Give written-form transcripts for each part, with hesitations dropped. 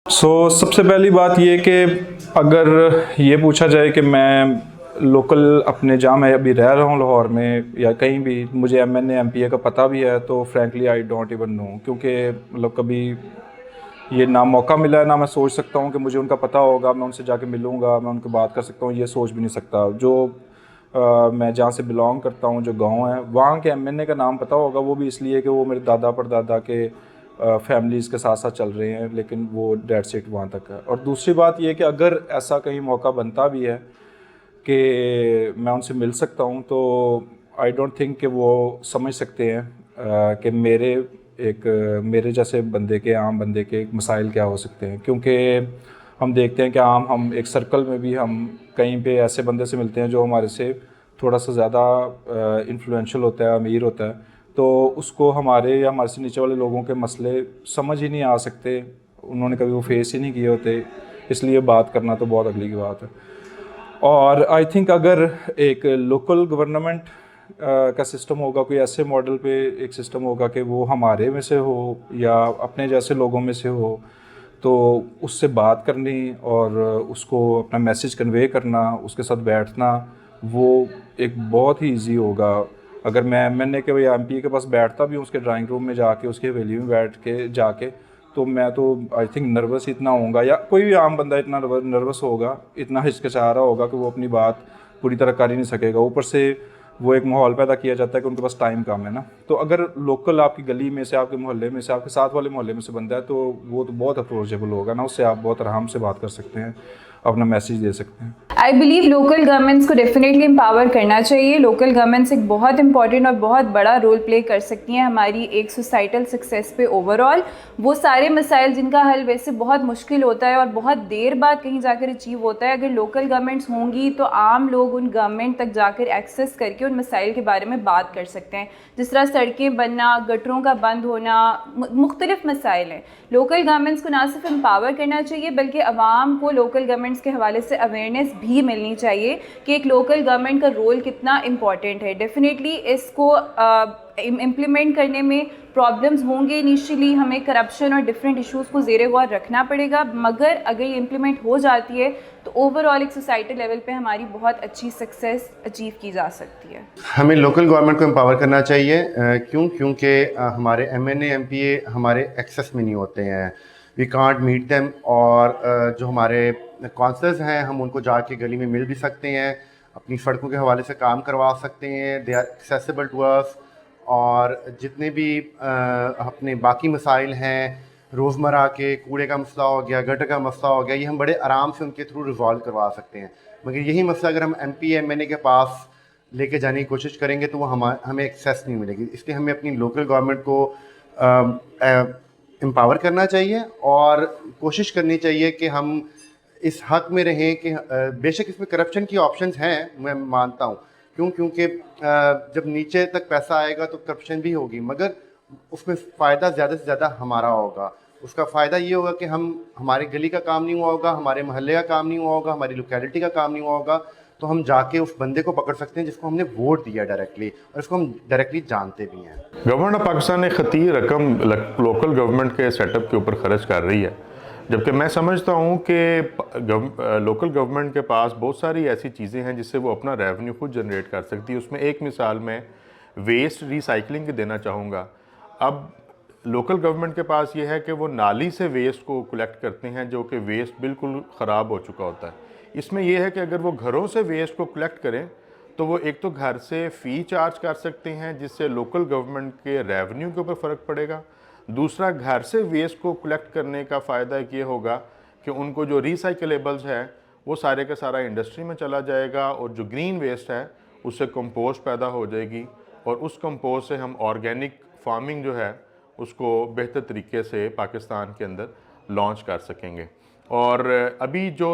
सबसे पहली बात ये कि अगर ये पूछा जाए कि मैं लोकल अपने जहाँ मैं अभी रह रहा हूँ लाहौर में या कहीं भी मुझे एमएनए एमपीए का पता भी है तो frankly I don't even know, क्योंकि मतलब कभी ये ना मौका मिला है ना मैं सोच सकता हूँ कि मुझे उनका पता होगा, मैं उनसे जाके मिलूँगा, मैं उनकी बात कर सकता हूँ, ये सोच भी नहीं सकता। जो मैं जहाँ से बिलोंग करता हूँ, जो गांव है, वहाँ के एमएनए का नाम पता होगा, वो भी इसलिए कि वो मेरे दादा परदादा के फैमिलीज़ के साथ साथ चल रहे हैं, लेकिन वो डेट सेट वहाँ तक है। और दूसरी बात ये कि अगर ऐसा कहीं मौका बनता भी है कि मैं उनसे मिल सकता हूँ तो आई डोंट थिंक कि वो समझ सकते हैं कि मेरे जैसे बंदे के, आम बंदे के मसाइल क्या हो सकते हैं। क्योंकि हम देखते हैं कि हम एक सर्कल में भी हम कहीं पे ऐसे बंदे से मिलते हैं जो हमारे से थोड़ा सा ज़्यादा इन्फ्लुएंशियल होता है, अमीर होता है, तो उसको हमारे या हमारे से नीचे वाले लोगों के मसले समझ ही नहीं आ सकते, उन्होंने कभी वो फेस ही नहीं किए होते, इसलिए बात करना तो बहुत अगली की बात है। और आई थिंक अगर एक लोकल गवर्नमेंट का सिस्टम होगा, कोई ऐसे मॉडल पे एक सिस्टम होगा कि वो हमारे में से हो या अपने जैसे लोगों में से हो, तो उससे बात करनी और उसको अपना मैसेज कन्वे करना, उसके साथ बैठना, वो एक बहुत ही इजी होगा। अगर मैंने के या एमपी के पास बैठता भी हूँ, उसके ड्राइंग रूम में जाके, उसकी हवेली में बैठ के जाके, तो मैं तो आई थिंक नर्वस इतना होऊंगा, या कोई भी आम बंदा इतना नर्वस होगा, इतना हिचकिचा रहा होगा कि वो अपनी बात पूरी तरह कर ही नहीं सकेगा। ऊपर से वो एक माहौल पैदा किया जाता है कि उनके पास टाइम कम है ना। तो अगर लोकल आपकी गली में से, आपके मोहल्ले में से, आपके साथ वाले मोहल्ले में से बंदा है, तो वो तो बहुत अप्रोचेबल होगा ना, उससे आप बहुत आराम से बात कर सकते हैं, अपना मैसेज दे सकते हैं। आई बिलीव लोकल गवर्नमेंट्स को डेफिनेटली एम्पावर करना चाहिए। लोकल गवर्नमेंट्स एक बहुत इंपॉर्टेंट और बहुत बड़ा रोल प्ले कर सकती हैं हमारी एक सोसाइटल सक्सेस पे ओवरऑल। वो सारे मसाइल जिनका हल वैसे बहुत मुश्किल होता है और बहुत देर बाद कहीं जाकर अचीव होता है, अगर लोकल गवर्नमेंट्स होंगी तो आम लोग उन गवर्नमेंट तक जाकर एक्सेस करके उन मसाइल के बारे में बात कर सकते हैं। जिस तरह सड़कें बनना, गटरों का बंद होना, मुख्तलिफ मसाइल हैं। लोकल गवर्नमेंट्स को ना सिर्फ एम्पावर करना चाहिए बल्कि आवाम को लोकल गवर्नमेंट्स के हवाले से अवेयरनेस भी मिलनी चाहिए कि एक लोकल गवर्नमेंट का रोल कितना इम्पॉर्टेंट है। डेफिनेटली इसको इम्प्लीमेंट करने में प्रॉब्लम्स होंगे, इनिशियली हमें करप्शन और डिफरेंट इश्यूज़ को ज़ेरे गौर रखना पड़ेगा, मगर अगर ये इम्प्लीमेंट हो जाती है तो ओवरऑल एक सोसाइटी लेवल पे हमारी बहुत अच्छी सक्सेस अचीव की जा सकती है। हमें लोकल गवर्नमेंट को एम्पावर करना चाहिए। क्योंकि हमारे एमएनए एमपीए हमारे एक्सेस में नहीं होते हैं, वी कांट मीट देम। और जो हमारे काउंसलर्स हैं, हम उनको जाके गली में मिल भी सकते हैं, अपनी सड़कों के हवाले से काम करवा सकते हैं, they are accessible to us. और जितने भी अपने बाकी मसाइल हैं, रोज़मर्रा के कूड़े का मसला हो गया, गटर का मसला हो गया, ये हम बड़े आराम से उनके थ्रू रिजॉल्व करवा सकते हैं। मगर यही मसला अगर हम एमपी एमएनए के पास लेके जाने की कोशिश करेंगे तो वो हमें एक्सेस नहीं मिलेगी। इसलिए हमें अपनी लोकल गवर्नमेंट को एम्पावर करना चाहिए और कोशिश करनी चाहिए कि हम इस हक में रहें कि बेशक इसमें करप्शन की ऑप्शंस हैं, मैं मानता हूँ। क्योंकि जब नीचे तक पैसा आएगा तो करप्शन भी होगी, मगर उसमें फ़ायदा ज़्यादा से ज़्यादा हमारा होगा। उसका फ़ायदा ये होगा कि हमारे गली का काम नहीं हुआ होगा, हमारे मोहल्ले का काम नहीं हुआ होगा, हमारी लोकेलिटी का काम नहीं हुआ होगा, तो हम जाके उस बंदे को पकड़ सकते हैं जिसको हमने वोट दिया डायरेक्टली, और उसको हम डायरेक्टली जानते भी हैं। गवर्नमेंट ऑफ पाकिस्तान एक खतीर रकम लोकल गवर्नमेंट के सेटअप के ऊपर खर्च कर रही है, जबकि मैं समझता हूँ कि लोकल गवर्नमेंट के पास बहुत सारी ऐसी चीज़ें हैं जिससे वो अपना रेवेन्यू खुद जनरेट कर सकती है। उसमें एक मिसाल मैं वेस्ट रिसाइकलिंग की देना चाहूँगा। अब लोकल गवर्नमेंट के पास ये है कि वो नाली से वेस्ट को कलेक्ट करते हैं, जो कि वेस्ट बिल्कुल ख़राब हो चुका होता है। इसमें यह है कि अगर वो घरों से वेस्ट को कलेक्ट करें तो वो एक तो घर से फ़ी चार्ज कर सकते हैं, जिससे लोकल गवर्नमेंट के रेवेन्यू के ऊपर फ़र्क पड़ेगा। दूसरा, घर से वेस्ट को कलेक्ट करने का फ़ायदा ये होगा कि उनको जो रिसाइकलेबल्स है वो सारे का सारा इंडस्ट्री में चला जाएगा, और जो ग्रीन वेस्ट है उससे कंपोस्ट पैदा हो जाएगी, और उस कंपोस्ट से हम ऑर्गेनिक फार्मिंग जो है उसको बेहतर तरीके से पाकिस्तान के अंदर लॉन्च कर सकेंगे। और अभी जो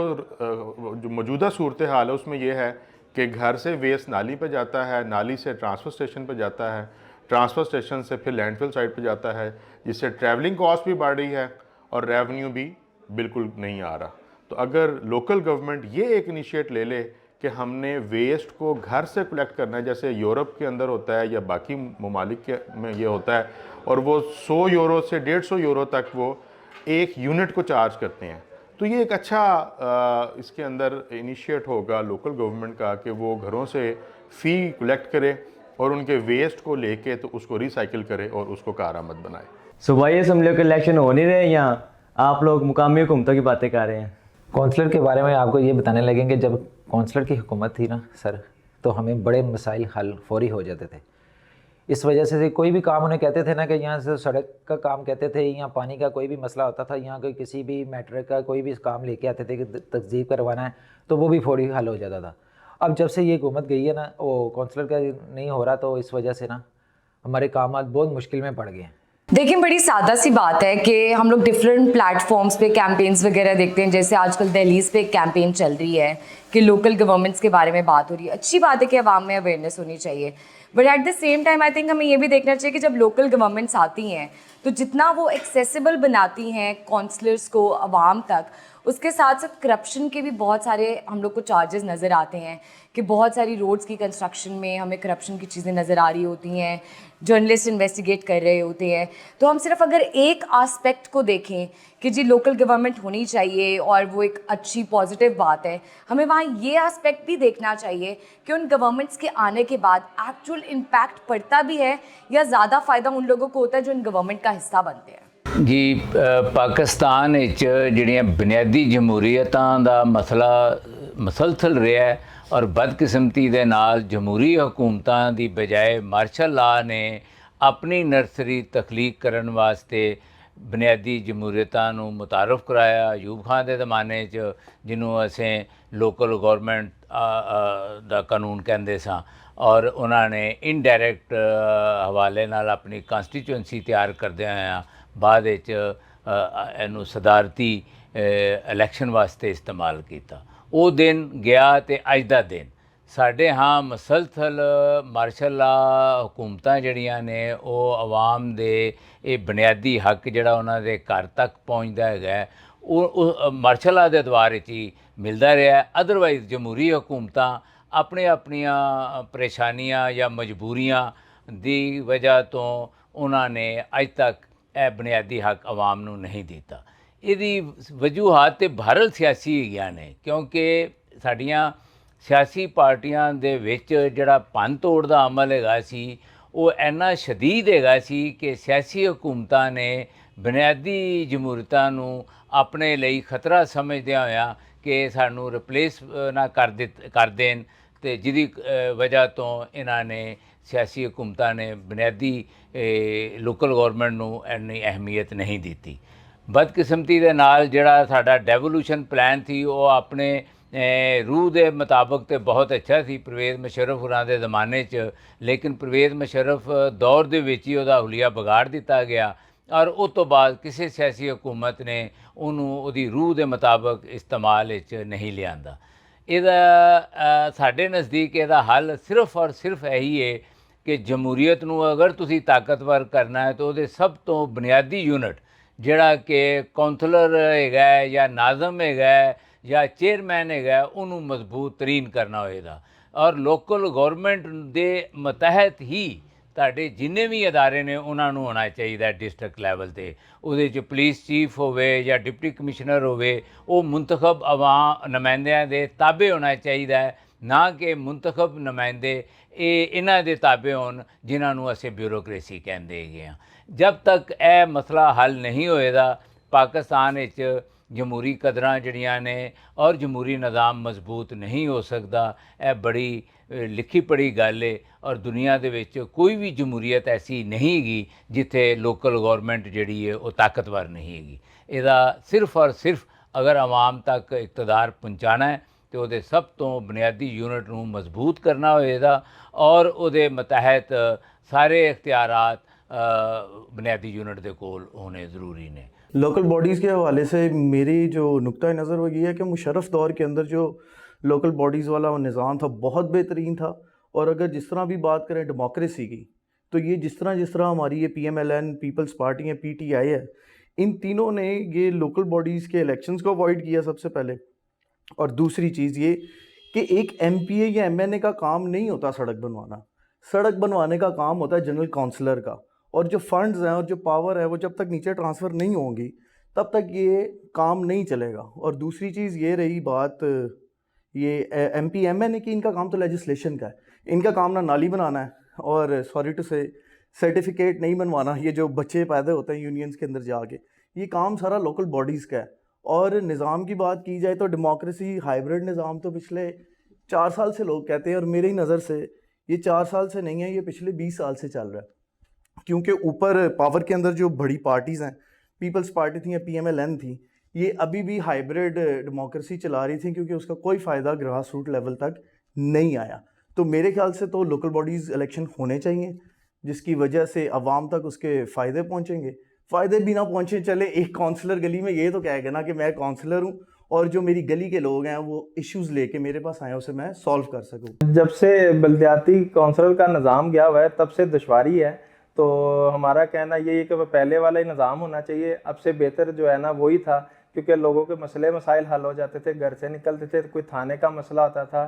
मौजूदा सूरत हाल है उसमें यह है कि घर से वेस्ट नाली पे जाता है, नाली से ट्रांसफ़र स्टेशन पे जाता है, ट्रांसफ़र स्टेशन से फिर लैंडफिल साइट पे जाता है, जिससे ट्रैवलिंग कॉस्ट भी बढ़ रही है और रेवेन्यू भी बिल्कुल नहीं आ रहा। तो अगर लोकल गवर्नमेंट ये एक इनिशिएट ले ले कि हमने वेस्ट को घर से कलेक्ट करना है, जैसे यूरोप के अंदर होता है या बाकी ममालिक के में ये होता है, और वो 100 यूरो से 150 यूरो तक वो एक यूनिट को चार्ज करते हैं। तो ये एक अच्छा इसके अंदर इनिशिएट होगा लोकल गवर्नमेंट का कि वो घरों से फ़ी कलेक्ट करे और उनके वेस्ट को लेके तो उसको रिसाइकिल करे और उसको कारआमद बनाए। सूबाई असम्बलियों के इलेक्शन हो नहीं रहे, यहाँ आप लोग मुकामी हुकूमतों की बातें कर रहे हैं। कौंसलर के बारे में आपको ये बताने लगेंगे, जब कौंसलर की हुकूमत थी ना सर, तो हमें बड़े मसाइल हल फौरी हो जाते थे। इस वजह से कोई भी काम उन्हें कहते थे ना कि यहाँ से सड़क का काम कहते थे, यहाँ पानी का कोई भी मसला होता था, यहाँ कोई किसी भी मैटर का कोई भी काम लेके आते थे कि तस्दीक करवाना है, तो वो भी फौरी हल हो जाता था। अब जब से ये हुकूमत गई है ना, वो कौंसलर का नहीं हो रहा, तो इस वजह से ना हमारे काम बहुत मुश्किल में पड़ गए हैं। देखिए, बड़ी सादा सी बात है कि हम लोग डिफरेंट प्लेटफॉर्म्स पे कैंपेन्स वगैरह देखते हैं। जैसे आजकल दहलीज़ पे एक कैंपेन चल रही है कि लोकल गवर्नमेंट्स के बारे में बात हो रही है। अच्छी बात है कि आवाम में अवेयरनेस होनी चाहिए, but at the same time I think हमें ये भी देखना चाहिए कि जब लोकल गवर्नमेंट्स आती हैं तो जितना वो एक्सेसिबल बनाती हैं काउंसलर्स को आवाम तक, उसके साथ साथ करप्शन के भी बहुत सारे हम लोग को चार्जेस नज़र आते हैं कि बहुत सारी रोड्स की कंस्ट्रक्शन में हमें करप्शन की चीज़ें नज़र आ रही होती हैं, जर्नलिस्ट इन्वेस्टिगेट कर रहे होते हैं। तो हम सिर्फ अगर एक आस्पेक्ट को देखें कि जी लोकल गवर्नमेंट होनी चाहिए और वो एक अच्छी पॉजिटिव बात है, हमें वहाँ ये आस्पेक्ट भी देखना चाहिए कि उन गवर्नमेंट्स के आने के बाद एक्चुअल इम्पैक्ट पड़ता भी है या ज़्यादा फ़ायदा उन लोगों को होता है जो इन गवर्नमेंट का हिस्सा बनते हैं। जी पाकिस्तान ਜਿਹੜੀਆਂ ਬੁਨਿਆਦੀ ਜਮਹੂਰੀਅਤਾਂ ਦਾ ਮਸਲਾ ਮਸਲਸਲ ਰਿਹਾ ਹੈ ਔਰ ਬਦਕਿਸਮਤੀ ਦੇ ਨਾਲ ਜਮਹੂਰੀ ਹਕੂਮਤਾਂ ਦੀ ਬਜਾਏ ਮਾਰਸ਼ਲ ਲਾ ਨੇ ਆਪਣੀ ਨਰਸਰੀ ਤਖਲੀਕ ਕਰਨ ਵਾਸਤੇ ਬੁਨਿਆਦੀ ਜਮਹੂਰੀਅਤਾਂ ਨੂੰ ਮੁਤਾਰਫ ਕਰਾਇਆ। ਅਯੂਬ ਖਾਨ ਦੇ ਜ਼ਮਾਨੇ 'ਚ ਜਿਹਨੂੰ ਅਸੀਂ ਲੋਕਲ ਗੌਰਮੈਂਟ ਦਾ ਕਾਨੂੰਨ ਕਹਿੰਦੇ ਸਾਂ, ਔਰ ਉਹਨਾਂ ਨੇ ਇਨਡਾਇਰੈਕਟ ਹਵਾਲੇ ਨਾਲ ਆਪਣੀ ਕਨਸਟੀਚੁਐਂਸੀ ਤਿਆਰ ਕਰਦਿਆਂ ਹੋਇਆਂ ਬਾਅਦ ਵਿੱਚ ਇਹਨੂੰ ਸਦਾਰਤੀ ਇਲੈਕਸ਼ਨ ਵਾਸਤੇ ਇਸਤੇਮਾਲ ਕੀਤਾ। ਉਹ ਦਿਨ ਗਿਆ ਤੇ ਅੱਜ ਦਾ ਦਿਨ ਸਾਡੇ ਹਾਂ ਮਸਲਸਲ ਮਾਰਸ਼ਲ ਲਾ ਹਕੂਮਤਾਂ ਜਿਹੜੀਆਂ ਨੇ ਉਹ ਆਵਾਮ ਦੇ ਇਹ ਬੁਨਿਆਦੀ ਹੱਕ ਜਿਹੜਾ ਉਹਨਾਂ ਦੇ ਘਰ ਤੱਕ ਪਹੁੰਚਦਾ ਹੈਗਾ ਉਹ ਮਾਰਸ਼ਲ ਲਾ ਦੇ ਦੁਆਰ ਵਿੱਚ ਹੀ ਮਿਲਦਾ ਰਿਹਾ। ਅਦਰਵਾਈਜ਼ ਜਮਹੂਰੀ ਹਕੂਮਤਾਂ ਆਪਣੀਆਂ ਪਰੇਸ਼ਾਨੀਆਂ ਜਾਂ ਮਜਬੂਰੀਆਂ ਦੀ ਵਜ੍ਹਾ ਤੋਂ ਉਹਨਾਂ ਨੇ ਅੱਜ ਤੱਕ ਇਹ ਬੁਨਿਆਦੀ ਹੱਕ ਆਵਾਮ ਨੂੰ ਨਹੀਂ ਦਿੱਤਾ। ਇਹਦੀ ਵਜੂਹਾਤ ਤੇ ਭਰਲ ਸਿਆਸੀ ਹੈਗੀਆਂ ਨੇ, ਕਿਉਂਕਿ ਸਾਡੀਆਂ ਸਿਆਸੀ ਪਾਰਟੀਆਂ ਦੇ ਵਿੱਚ ਜਿਹੜਾ ਭੰਨ ਤੋੜ ਦਾ ਅਮਲ ਹੈਗਾ ਸੀ ਉਹ ਇੰਨਾ ਸ਼ਦੀਦ ਹੈਗਾ ਸੀ ਕਿ ਸਿਆਸੀ ਹਕੂਮਤਾਂ ਨੇ ਬੁਨਿਆਦੀ ਜਮਹੂਰੀਅਤਾਂ ਨੂੰ ਆਪਣੇ ਲਈ ਖਤਰਾ ਸਮਝਦਿਆਂ ਹੋਇਆਂ ਕਿ ਸਾਨੂੰ ਰਿਪਲੇਸ ਨਾ ਕਰ ਦੇਣ, ਤੇ ਜਿਹਦੀ ਵਜ੍ਹਾ ਤੋਂ ਇਹਨਾਂ ਨੇ ਸਿਆਸੀ ਹਕੂਮਤਾਂ ਨੇ ਬੁਨਿਆਦੀ ਲੋਕਲ ਗੌਰਮੈਂਟ ਨੂੰ ਇੰਨੀ ਅਹਿਮੀਅਤ ਨਹੀਂ ਦਿੱਤੀ। ਬਦਕਿਸਮਤੀ ਦੇ ਨਾਲ ਜਿਹੜਾ ਸਾਡਾ ਡੈਵੋਲੂਸ਼ਨ ਪਲਾਨ ਸੀ ਉਹ ਆਪਣੇ रूह के मुताबिक तो बहुत अच्छा सी परवेज़ मुशर्रफ होरां दे ज़माने च, लेकिन परवेज़ मुशर्रफ दौर दे विच ही उहदा हुलिया बिगाड़ दिता गया और उस तो बाद किसी सियासी हुकूमत ने उहदी रूह के मुताबिक इस्तेमाल नहीं लियांदा। इहदा साडे नज़दीक इहदा हल सिर्फ और सिर्फ यही है कि जमहूरीयत नूं अगर तुसीं ताकतवर करना है तो उहदे सब तो बुनियादी यूनिट जिहड़ा कि कौंसलर हैगा या नाज़म हैगा या चेयरमैन है उन्होंने मजबूत तरीन करना होएगा और लोकल गौरमेंट के मतहत ही ताड़े जिन्ने भी अदारे ने उन्होंने होना चाहिए डिस्ट्रिक्ट लैवल पर। उहदे च पुलिस चीफ होवे या डिप्टी कमिश्नर होवे, वो मुंतखब आवाम नुमाइंदियां दे ताबे होना चाहिए, ना कि मुंतखब नुमाइंदे इन्हां दे ताबे होन जिन्होंने असीं ब्यूरोक्रेसी कहते हैं। जब तक यह मसला हल नहीं होएगा पाकिस्तान जमहूरी कदरां जड़ियां ने और जमहूरी निज़ाम मजबूत नहीं हो सकता। यह बड़ी लिखी पढ़ी गल है और दुनिया दे विच कोई भी जमहूरीयत ऐसी नहीं हैगी जिथे लोकल गौरमेंट जिहड़ी है वो ताकतवर नहीं हैगी। इहदा सिर्फ और सिर्फ अगर आवाम तक इकतदार पहुँचाना है तो उहदे सब तो बुनियादी यूनिट नूं मजबूत करना होएगा और उहदे मतहत सारे इख्तियारात बुनियादी यूनिट दे कोल होने ज़रूरी ने। लोकल बॉडीज़ के हवाले से मेरी जो नुक्ता नज़र वो ये है कि मुशर्रफ दौर के अंदर जो लोकल बॉडीज़ वाला वो निज़ाम था बहुत बेहतरीन था। और अगर जिस तरह भी बात करें डेमोक्रेसी की, तो ये जिस तरह हमारी ये PMLN पीपल्स पार्टी है, PTI है, इन तीनों ने ये लोकल बॉडीज़ के इलेक्शंस को अवॉइड किया सबसे पहले। और दूसरी चीज़ ये कि एक MPA या MNA का काम नहीं होता सड़क बनवाना, सड़क बनवाने का काम होता है जनरल काउंसलर का। और जो फंड्स हैं और जो पावर है वो जब तक नीचे ट्रांसफ़र नहीं होंगी तब तक ये काम नहीं चलेगा। और दूसरी चीज़ ये रही बात ये MPMN की, इनका काम तो लेजिस्लेशन का है, इनका काम ना नाली बनाना है और सॉरी टू से सर्टिफिकेट नहीं बनवाना। ये जो बच्चे पैदा होते हैं यूनियंस के अंदर जाके, ये काम सारा लोकल बॉडीज़ का है। और निज़ाम की बात की जाए तो डेमोक्रेसी हाइब्रिड निज़ाम तो पिछले 4 साल से लोग कहते हैं, और मेरी नज़र से ये 4 साल से नहीं है, ये पिछले 20 साल से चल रहा है। क्योंकि ऊपर पावर के अंदर जो बड़ी पार्टीज़ हैं, पीपल्स पार्टी थी या PMLN थी, ये अभी भी हाइब्रिड डेमोक्रेसी चला रही थी, क्योंकि उसका कोई फ़ायदा ग्रास रूट लेवल तक नहीं आया। तो मेरे ख्याल से तो लोकल बॉडीज़ इलेक्शन होने चाहिए, जिसकी वजह से आवाम तक उसके फ़ायदे पहुँचेंगे। फ़ायदे भी ना पहुँचे चले, एक काउंसलर गली में ये तो कहेगा ना कि मैं काउंसलर हूँ और जो मेरी गली के लोग हैं वो इश्यूज़ लेके मेरे पास आए, उसे मैं सॉल्व कर सकूँ। जब से बलदियाती काउंसिल का निज़ाम गया हुआ है तब से दुश्वारी है। तो हमारा कहना ये है कि वो पहले वाला ही निज़ाम होना चाहिए। अब से बेहतर जो है ना वही था, क्योंकि लोगों के मसले मसाइल हल हो जाते थे, घर से निकलते थे, कोई थाने का मसला होता था,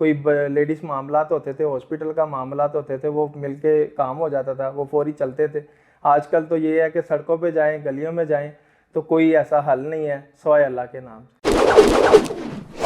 कोई लेडीज़ मामलात होते थे, हॉस्पिटल का मामलात होते थे, वो मिलके काम हो जाता था, वो फौरी चलते थे। आजकल तो ये है कि सड़कों पे जाएं, गलियों में जाएं, तो कोई ऐसा हल नहीं है सिवाय अल्लाह के नाम से।